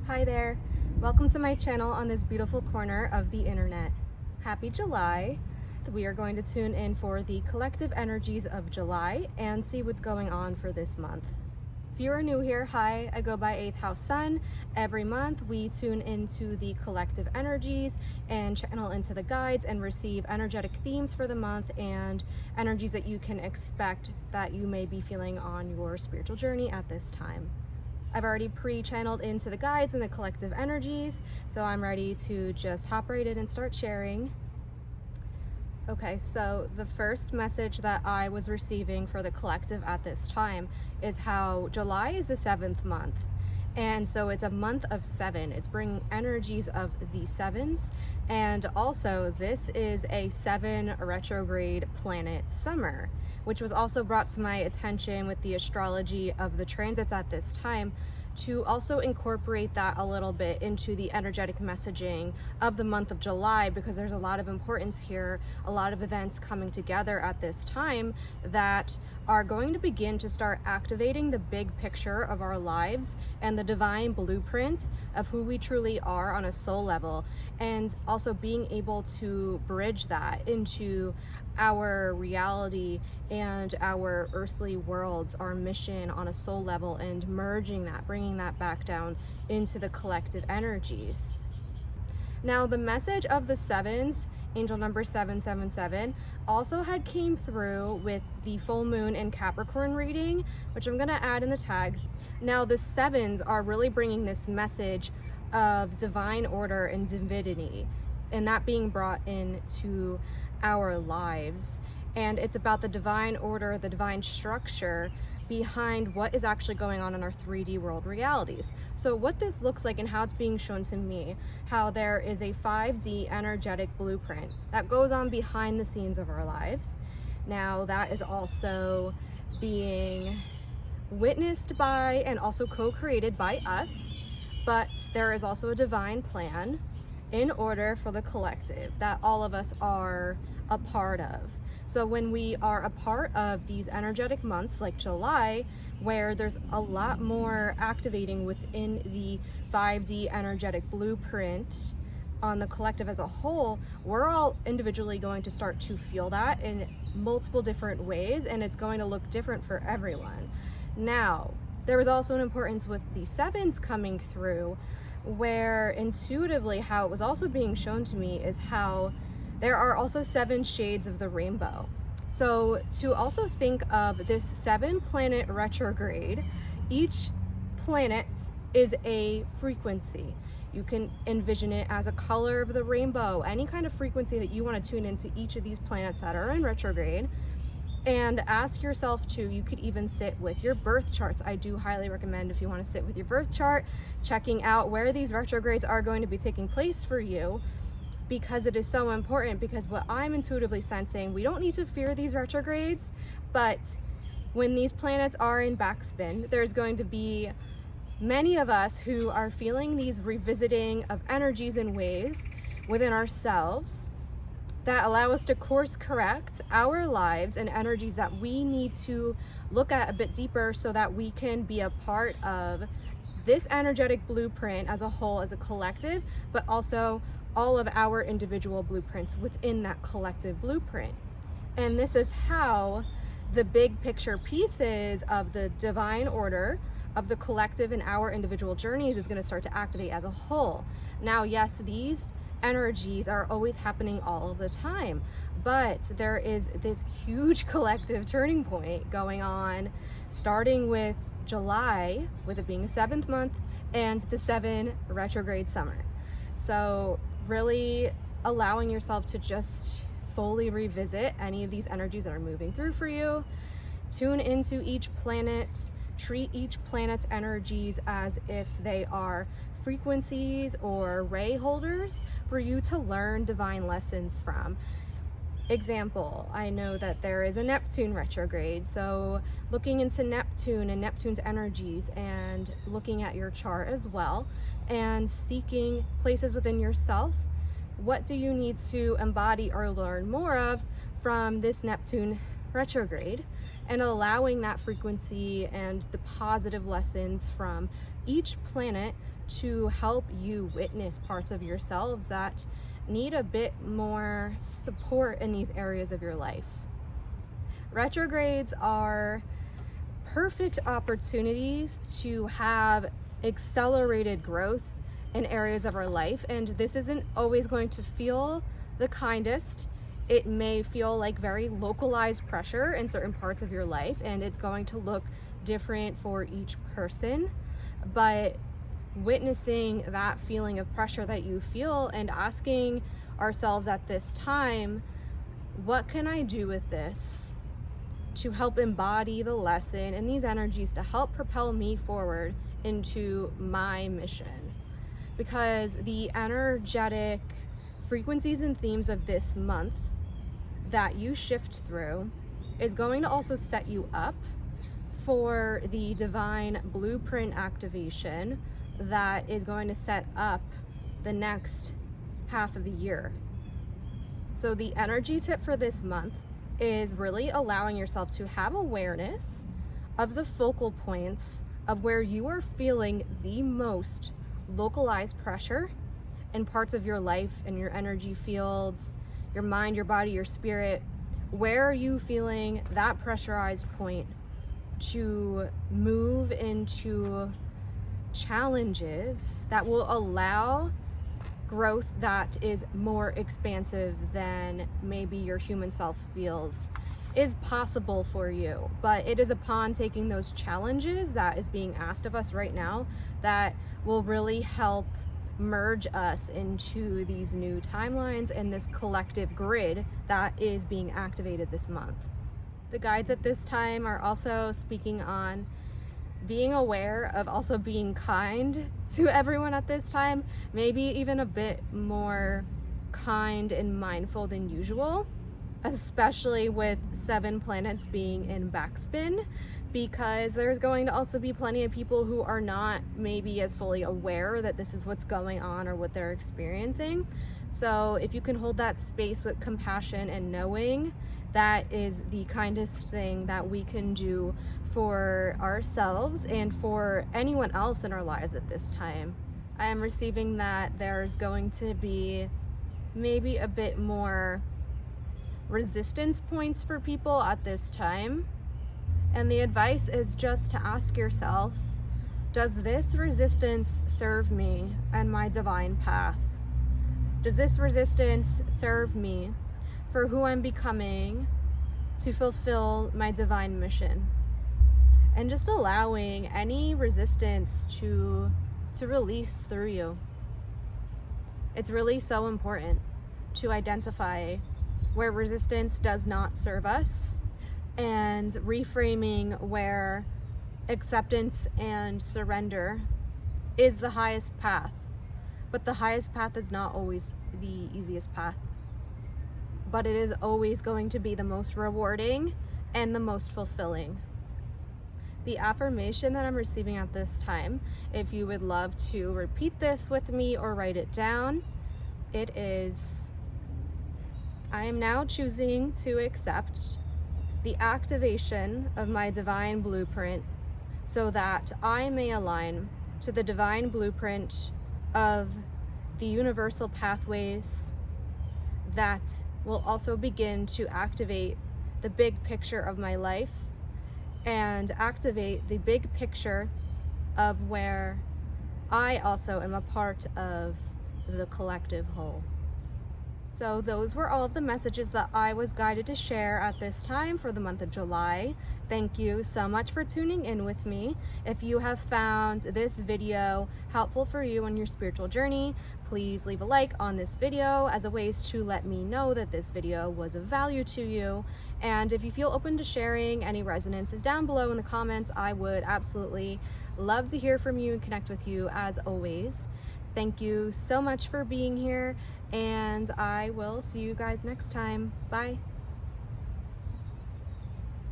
Hi there, welcome to my channel on this beautiful corner of the internet. Happy July. We are going to tune in for the collective energies of July and see what's going on for this month. If you are new here, hi, I go by 8th House Sun. Every month we tune into the collective energies and channel into the guides and receive energetic themes for the month and energies that you can expect that you may be feeling on your spiritual journey at this time. I've already pre-channeled into the guides and the collective energies, so I'm ready to just hop right in and start sharing. Okay, so the first message that I was receiving for the collective at this time is how July is the 7th month. And so it's a month of 7. It's bringing energies of the 7s. And also this is a 7 retrograde planet summer, which was also brought to my attention with the astrology of the transits at this time, to also incorporate that a little bit into the energetic messaging of the month of July, because there's a lot of importance here, a lot of events coming together at this time that are going to begin to start activating the big picture of our lives and the divine blueprint of who we truly are on a soul level, and also being able to bridge that into our reality and our earthly worlds, our mission on a soul level, and merging that, bringing that back down into the collective energies. Now, the message of the 7s, angel number 777, also had came through with the full moon in Capricorn reading, which I'm going to add in the tags. Now, the 7s are really bringing this message of divine order and divinity, and that being brought into our lives. And it's about the divine order, the divine structure behind what is actually going on in our 3D world realities. So what this looks like and how it's being shown to me, how there is a 5D energetic blueprint that goes on behind the scenes of our lives. Now that is also being witnessed by and also co-created by us, but there is also a divine plan in order for the collective that all of us are a part of. So when we are a part of these energetic months like July, where there's a lot more activating within the 5D energetic blueprint on the collective as a whole, we're all individually going to start to feel that in multiple different ways, and it's going to look different for everyone. Now, there was also an importance with the 7s coming through, where intuitively how it was also being shown to me is how there are also 7 shades of the rainbow. So to also think of this 7 planet retrograde, each planet is a frequency. You can envision it as a color of the rainbow, any kind of frequency that you want to tune into each of these planets that are in retrograde. And ask yourself too, you could even sit with your birth charts. I do highly recommend, if you want to sit with your birth chart, checking out where these retrogrades are going to be taking place for you, because it is so important. Because what I'm intuitively sensing, we don't need to fear these retrogrades, but when these planets are in backspin, there's going to be many of us who are feeling these revisiting of energies and ways within ourselves that allow us to course correct our lives and energies that we need to look at a bit deeper, so that we can be a part of this energetic blueprint as a whole, as a collective, but also all of our individual blueprints within that collective blueprint. And this is how the big picture pieces of the divine order of the collective and our individual journeys is going to start to activate as a whole. Now, yes, these energies are always happening all of the time, but there is this huge collective turning point going on, starting with July, with it being a 7th month, and the 7 retrograde summer. So really allowing yourself to just fully revisit any of these energies that are moving through for you. Tune into each planet, treat each planet's energies as if they are frequencies or ray holders for you to learn divine lessons from. Example, I know that there is a Neptune retrograde, so looking into Neptune and Neptune's energies and looking at your chart as well, and seeking places within yourself. What do you need to embody or learn more of from this Neptune retrograde, and allowing that frequency and the positive lessons from each planet to help you witness parts of yourselves that need a bit more support in these areas of your life. Retrogrades are perfect opportunities to have accelerated growth in areas of our life, and this isn't always going to feel the kindest. It may feel like very localized pressure in certain parts of your life, and it's going to look different for each person, but witnessing that feeling of pressure that you feel and asking ourselves at this time, what can I do with this to help embody the lesson and these energies to help propel me forward into my mission? Because the energetic frequencies and themes of this month that you shift through is going to also set you up for the divine blueprint activation that is going to set up the next half of the year. So the energy tip for this month is really allowing yourself to have awareness of the focal points of where you are feeling the most localized pressure in parts of your life and your energy fields, your mind, your body, your spirit. Where are you feeling that pressurized point to move into challenges that will allow growth that is more expansive than maybe your human self feels is possible for you? But it is upon taking those challenges that is being asked of us right now that will really help merge us into these new timelines and this collective grid that is being activated this month. The guides at this time are also speaking on being aware of also being kind to everyone at this time, maybe even a bit more kind and mindful than usual, especially with 7 planets being in backspin, because there's going to also be plenty of people who are not maybe as fully aware that this is what's going on or what they're experiencing. So if you can hold that space with compassion and knowing, that is the kindest thing that we can do for ourselves and for anyone else in our lives at this time. I am receiving that there's going to be maybe a bit more resistance points for people at this time. And the advice is just to ask yourself, does this resistance serve me and my divine path? Does this resistance serve me for who I'm becoming to fulfill my divine mission? And just allowing any resistance to release through you. It's really so important to identify where resistance does not serve us and reframing where acceptance and surrender is the highest path. But the highest path is not always the easiest path. But it is always going to be the most rewarding and the most fulfilling. The affirmation that I'm receiving at this time, if you would love to repeat this with me or write it down, it is, I am now choosing to accept the activation of my divine blueprint so that I may align to the divine blueprint of the universal pathways that will also begin to activate the big picture of my life and activate the big picture of where I also am a part of the collective whole. So those were all of the messages that I was guided to share at this time for the month of July. Thank you so much for tuning in with me. If you have found this video helpful for you on your spiritual journey, please leave a like on this video as a ways to let me know that this video was of value to you. And if you feel open to sharing any resonances down below in the comments, I would absolutely love to hear from you and connect with you as always. Thank you so much for being here, and I will see you guys next time. Bye.